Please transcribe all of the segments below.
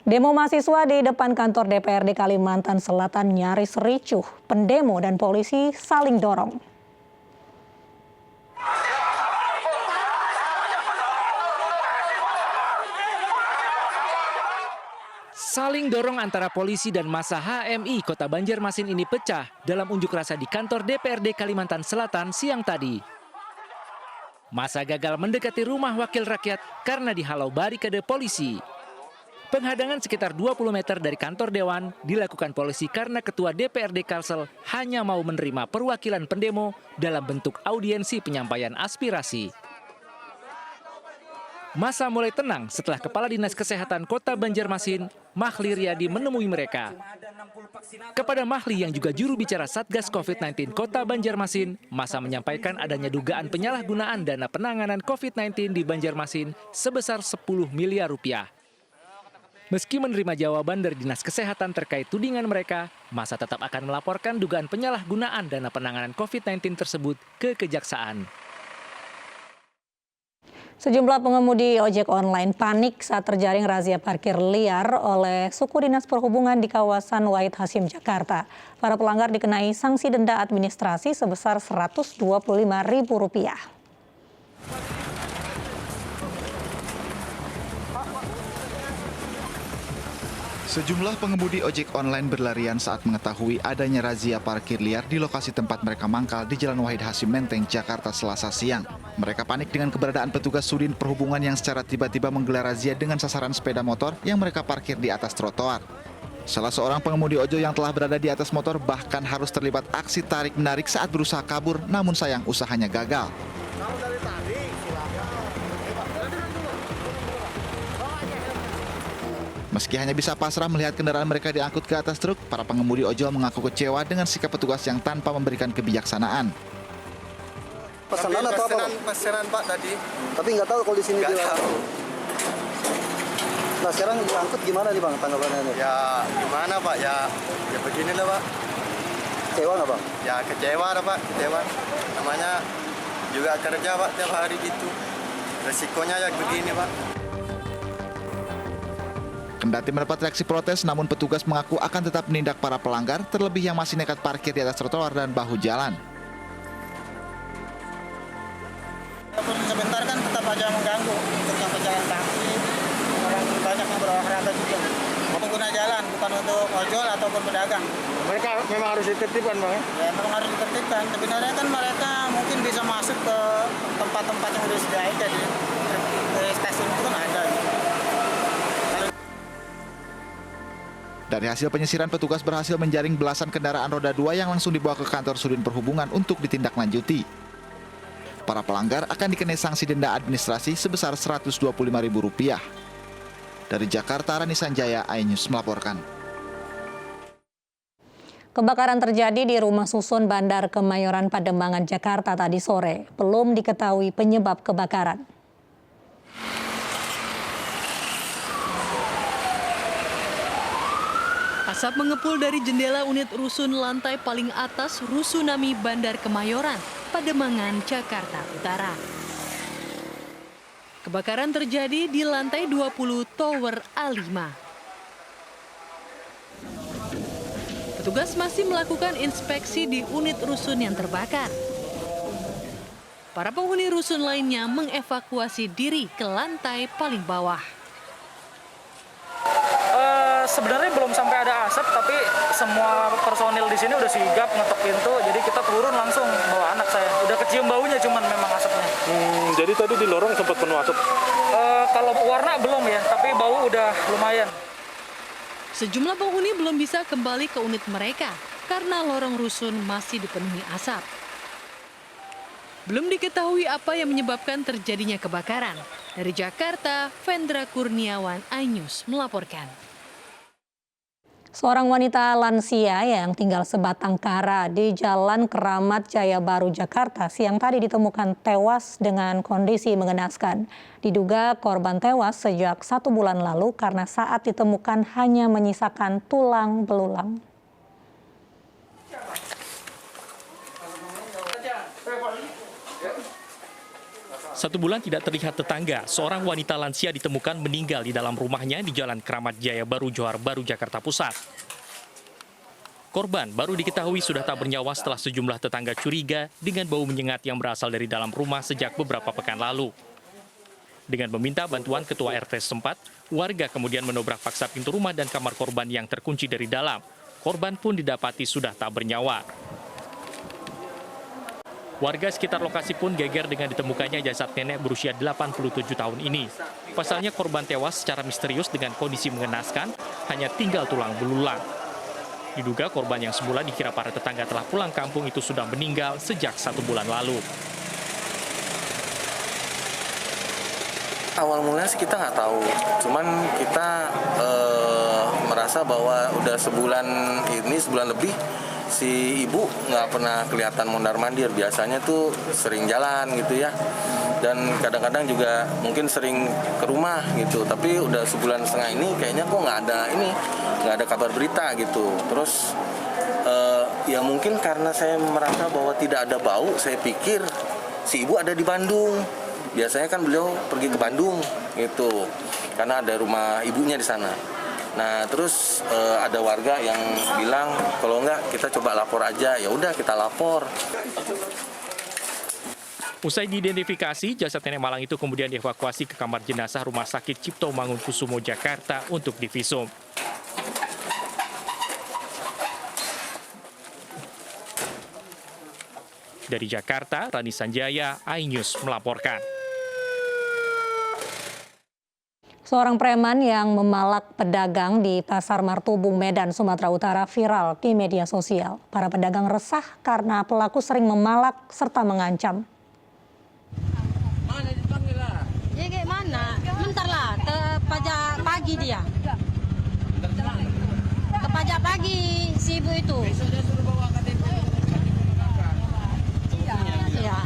Demo mahasiswa di depan kantor DPRD Kalimantan Selatan nyaris ricuh. Pendemo dan polisi saling dorong. Saling dorong antara polisi dan massa HMI Kota Banjarmasin ini pecah dalam unjuk rasa di kantor DPRD Kalimantan Selatan siang tadi. Massa gagal mendekati rumah wakil rakyat karena dihalau barikade polisi. Penghadangan sekitar 20 meter dari kantor Dewan dilakukan polisi karena Ketua DPRD Kalsel hanya mau menerima perwakilan pendemo dalam bentuk audiensi penyampaian aspirasi. Massa mulai tenang setelah Kepala Dinas Kesehatan Kota Banjarmasin, Mahli Riyadi menemui mereka. Kepada Mahli yang juga juru bicara Satgas COVID-19 Kota Banjarmasin, massa menyampaikan adanya dugaan penyalahgunaan dana penanganan COVID-19 di Banjarmasin sebesar 10 miliar rupiah. Meski menerima jawaban dari Dinas Kesehatan terkait tudingan mereka, massa tetap akan melaporkan dugaan penyalahgunaan dana penanganan COVID-19 tersebut ke Kejaksaan. Sejumlah pengemudi ojek online panik saat terjaring razia parkir liar oleh suku Dinas Perhubungan di kawasan Wahid Hasyim, Jakarta. Para pelanggar dikenai sanksi denda administrasi sebesar Rp125.000. Sejumlah pengemudi ojek online berlarian saat mengetahui adanya razia parkir liar di lokasi tempat mereka mangkal di Jalan Wahid Hasyim Menteng, Jakarta Selasa siang. Mereka panik dengan keberadaan petugas Sudin Perhubungan yang secara tiba-tiba menggelar razia dengan sasaran sepeda motor yang mereka parkir di atas trotoar. Salah seorang pengemudi ojol yang telah berada di atas motor bahkan harus terlibat aksi tarik-menarik saat berusaha kabur, namun sayang usahanya gagal. Meski hanya bisa pasrah melihat kendaraan mereka diangkut ke atas truk, para pengemudi ojol mengaku kecewa dengan sikap petugas yang tanpa memberikan kebijaksanaan. Pesanan atau apa? Pesanan Pak tadi. Tapi nggak tahu kalau di sini dilarang. Nah sekarang diangkut gimana nih Bang tanggapannya? Ya gimana Pak, ya beginilah Pak. Kecewa nggak Bang? Ya kecewa lah Pak, kecewa. Namanya juga kerja Pak tiap hari gitu. Resikonya ya begini Pak. Kendati mendapat reaksi protes, namun petugas mengaku akan tetap menindak para pelanggar, terlebih yang masih nekat parkir di atas trotoar dan bahu jalan. Sebentar kan tetap aja mengganggu untuk yang pejalan kaki, orang banyak yang berolahraga juga. Pengguna jalan, bukan untuk ojol ataupun pedagang. Mereka memang harus ditertibkan Bang ya? Ya memang harus ditertibkan. Sebenarnya kan mereka mungkin bisa masuk ke tempat-tempat yang sudah disediakan, jadi stasiun itu kan ada. Dari hasil penyisiran, petugas berhasil menjaring belasan kendaraan roda 2 yang langsung dibawa ke kantor Sudin Perhubungan untuk ditindaklanjuti. Para pelanggar akan dikenai sanksi denda administrasi sebesar Rp125.000. Dari Jakarta, Rani Sanjaya, iNews melaporkan. Kebakaran terjadi di rumah susun Bandar Kemayoran, Pademangan, Jakarta tadi sore. Belum diketahui penyebab kebakaran. Asap mengepul dari jendela unit rusun lantai paling atas Rusunami Bandar Kemayoran, Pademangan, Jakarta Utara. Kebakaran terjadi di lantai 20 Tower A5. Petugas masih melakukan inspeksi di unit rusun yang terbakar. Para penghuni rusun lainnya mengevakuasi diri ke lantai paling bawah. Sebenarnya belum sampai ada asap, tapi semua personil di sini udah sigap ngetok pintu, jadi kita turun langsung bawa anak saya. Udah kecium baunya, cuman memang asapnya. Jadi tadi di lorong sempat penuh asap? Kalau warna belum ya, tapi bau udah lumayan. Sejumlah penghuni belum bisa kembali ke unit mereka karena lorong rusun masih dipenuhi asap. Belum diketahui apa yang menyebabkan terjadinya kebakaran. Dari Jakarta, Vendra Kurniawan, iNews melaporkan. Seorang wanita lansia yang tinggal sebatang kara di Jalan Keramat Jaya Baru, Jakarta siang tadi ditemukan tewas dengan kondisi mengenaskan. Diduga korban tewas sejak 1 bulan lalu karena saat ditemukan hanya menyisakan tulang belulang. 1 bulan tidak terlihat tetangga, seorang wanita lansia ditemukan meninggal di dalam rumahnya di Jalan Keramat Jaya Baru, Johar Baru, Jakarta Pusat. Korban baru diketahui sudah tak bernyawa setelah sejumlah tetangga curiga dengan bau menyengat yang berasal dari dalam rumah sejak beberapa pekan lalu. Dengan meminta bantuan ketua RT setempat, warga kemudian menobrak paksa pintu rumah dan kamar korban yang terkunci dari dalam. Korban pun didapati sudah tak bernyawa. Warga sekitar lokasi pun geger dengan ditemukannya jasad nenek berusia 87 tahun ini. Pasalnya korban tewas secara misterius dengan kondisi mengenaskan, hanya tinggal tulang belulang. Diduga korban yang semula dikira para tetangga telah pulang kampung itu sudah meninggal sejak 1 bulan lalu. Awal mulanya sih kita nggak tahu, cuman kita merasa bahwa udah sebulan lebih si ibu nggak pernah kelihatan mondar-mandir. Biasanya tuh sering jalan gitu ya, dan kadang-kadang juga mungkin sering ke rumah gitu. Tapi udah sebulan setengah ini kayaknya kok nggak ada kabar berita gitu. Terus ya mungkin karena saya merasa bahwa tidak ada bau, saya pikir si ibu ada di Bandung. Biasanya kan beliau pergi ke Bandung gitu, karena ada rumah ibunya di sana. Nah terus ada warga yang bilang kalau enggak kita coba lapor aja. Ya udah kita lapor. Usai diidentifikasi, jasad nenek malang itu kemudian dievakuasi ke kamar jenazah Rumah Sakit Cipto Mangunkusumo Jakarta untuk divisum. Dari Jakarta, Rani Sanjaya, iNews melaporkan. Seorang preman yang memalak pedagang di Pasar Martubung, Medan, Sumatera Utara viral di media sosial. Para pedagang resah karena pelaku sering memalak serta mengancam. Ya kayak mana? Bentar lah, ke pajak pagi dia. Ke pajak pagi si ibu itu. Iya.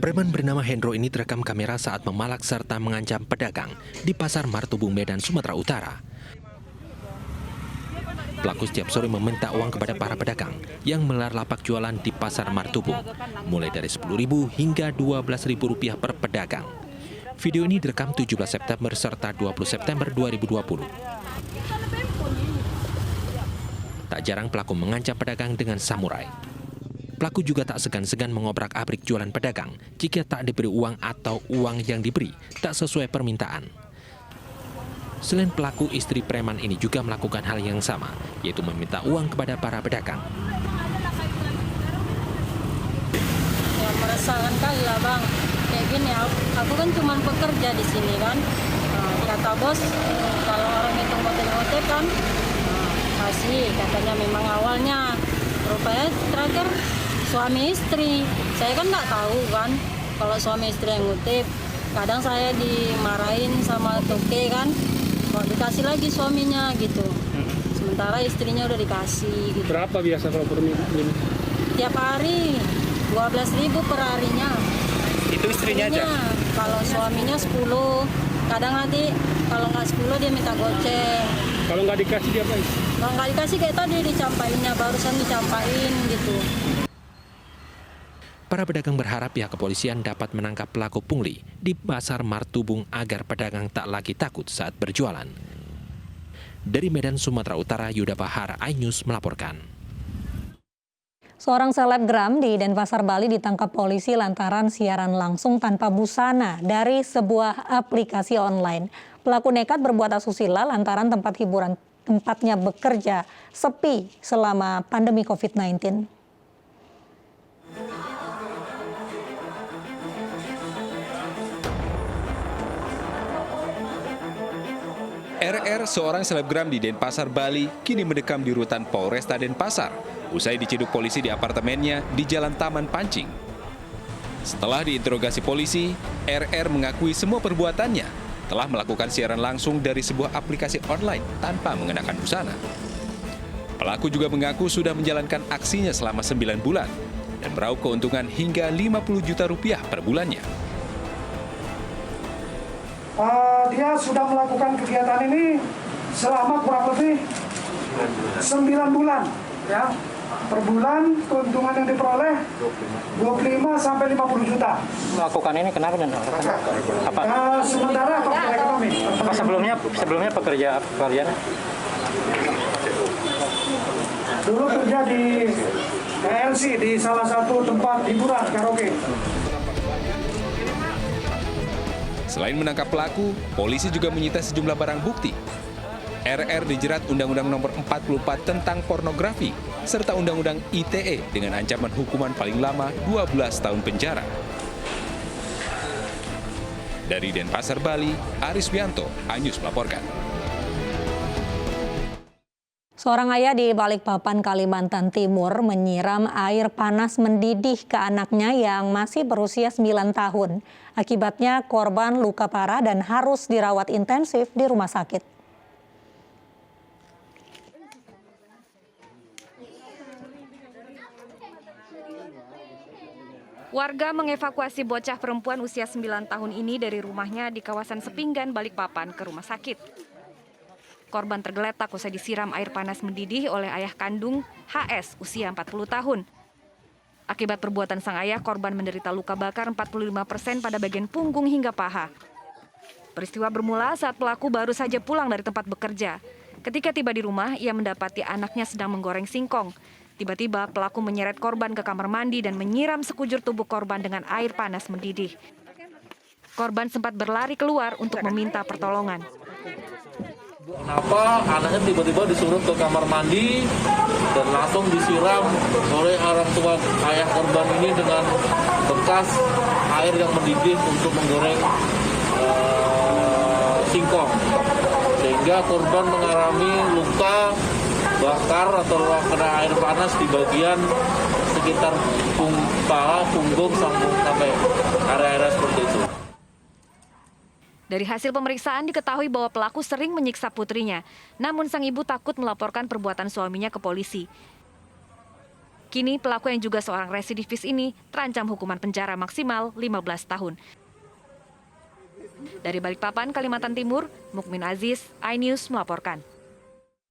Preman bernama Hendro ini terekam kamera saat memalak serta mengancam pedagang di Pasar Martubung, Medan, Sumatera Utara. Pelaku setiap sore meminta uang kepada para pedagang yang menggelar lapak jualan di Pasar Martubung, mulai dari Rp10.000 hingga Rp12.000 per pedagang. Video ini direkam 17 September serta 20 September 2020. Tak jarang pelaku mengancam pedagang dengan samurai. Pelaku juga tak segan-segan mengobrak-abrik jualan pedagang jika tak diberi uang atau uang yang diberi tak sesuai permintaan. Selain pelaku, istri preman ini juga melakukan hal yang sama, yaitu meminta uang kepada para pedagang. Ya meresahkan kali lah bang. Kayak gini, aku kan cuma bekerja di sini kan. Kata bos, kalau orang itu ngotek-ngotek kan, kasih. Katanya memang awalnya, rupanya terakhir suami istri. Saya kan nggak tahu kan, kalau suami istri yang ngutip. Kadang saya dimarahin sama toke kan, mau dikasih lagi suaminya gitu. Sementara istrinya udah dikasih gitu. Berapa biasa kalau per minggu? Tiap hari 12.000 per harinya. Itu istrinya aja? Kalau suaminya 10. Kadang nanti kalau nggak 10 dia minta goceng. Kalau nggak dikasih dia apa? Kalau nggak dikasih kayak tadi dicampainnya, barusan dicampain gitu. Para pedagang berharap pihak kepolisian dapat menangkap pelaku pungli di Pasar Martubung agar pedagang tak lagi takut saat berjualan. Dari Medan, Sumatera Utara, Yuda Bahar, iNews melaporkan. Seorang selebgram di Denpasar, Bali ditangkap polisi lantaran siaran langsung tanpa busana dari sebuah aplikasi online. Pelaku nekat berbuat asusila lantaran tempat hiburan tempatnya bekerja sepi selama pandemi COVID-19. RR, seorang selebgram di Denpasar, Bali, kini mendekam di rutan Polresta Denpasar usai diciduk polisi di apartemennya di Jalan Taman Pancing. Setelah diinterogasi polisi, RR mengakui semua perbuatannya telah melakukan siaran langsung dari sebuah aplikasi online tanpa mengenakan busana. Pelaku juga mengaku sudah menjalankan aksinya selama 9 bulan dan meraup keuntungan hingga Rp50 juta per bulannya. Dia sudah melakukan kegiatan ini selama kurang lebih 9 bulan, ya. Per bulan keuntungan yang diperoleh 25 sampai 50 juta. Melakukan ini kenapa dan apa? Sementara faktor ekonomi. Apa sebelumnya pekerjaan? Dulu kerja di KLC di salah satu tempat hiburan karaoke. Selain menangkap pelaku, polisi juga menyita sejumlah barang bukti. RR dijerat Undang-Undang Nomor 44 tentang pornografi, serta Undang-Undang ITE dengan ancaman hukuman paling lama 12 tahun penjara. Dari Denpasar, Bali, Aris Wianto, iNews melaporkan. Seorang ayah di Balikpapan, Kalimantan Timur menyiram air panas mendidih ke anaknya yang masih berusia 9 tahun. Akibatnya korban luka parah dan harus dirawat intensif di rumah sakit. Warga mengevakuasi bocah perempuan usia 9 tahun ini dari rumahnya di kawasan Sepinggan, Balikpapan ke rumah sakit. Korban tergeletak usai disiram air panas mendidih oleh ayah kandung HS usia 40 tahun. Akibat perbuatan sang ayah, korban menderita luka bakar 45% pada bagian punggung hingga paha. Peristiwa bermula saat pelaku baru saja pulang dari tempat bekerja. Ketika tiba di rumah, ia mendapati anaknya sedang menggoreng singkong. Tiba-tiba pelaku menyeret korban ke kamar mandi dan menyiram sekujur tubuh korban dengan air panas mendidih. Korban sempat berlari keluar untuk meminta pertolongan. Kenapa anaknya tiba-tiba disuruh ke kamar mandi dan langsung disiram oleh orang tua ayah korban ini dengan bekas air yang mendidih untuk menggoreng singkong. Sehingga korban mengalami luka bakar atau kena air panas di bagian sekitar paha, punggung sampai area-area seperti itu. Dari hasil pemeriksaan diketahui bahwa pelaku sering menyiksa putrinya, namun sang ibu takut melaporkan perbuatan suaminya ke polisi. Kini pelaku yang juga seorang residivis ini terancam hukuman penjara maksimal 15 tahun. Dari Balikpapan, Kalimantan Timur, Mukmin Aziz, iNews melaporkan.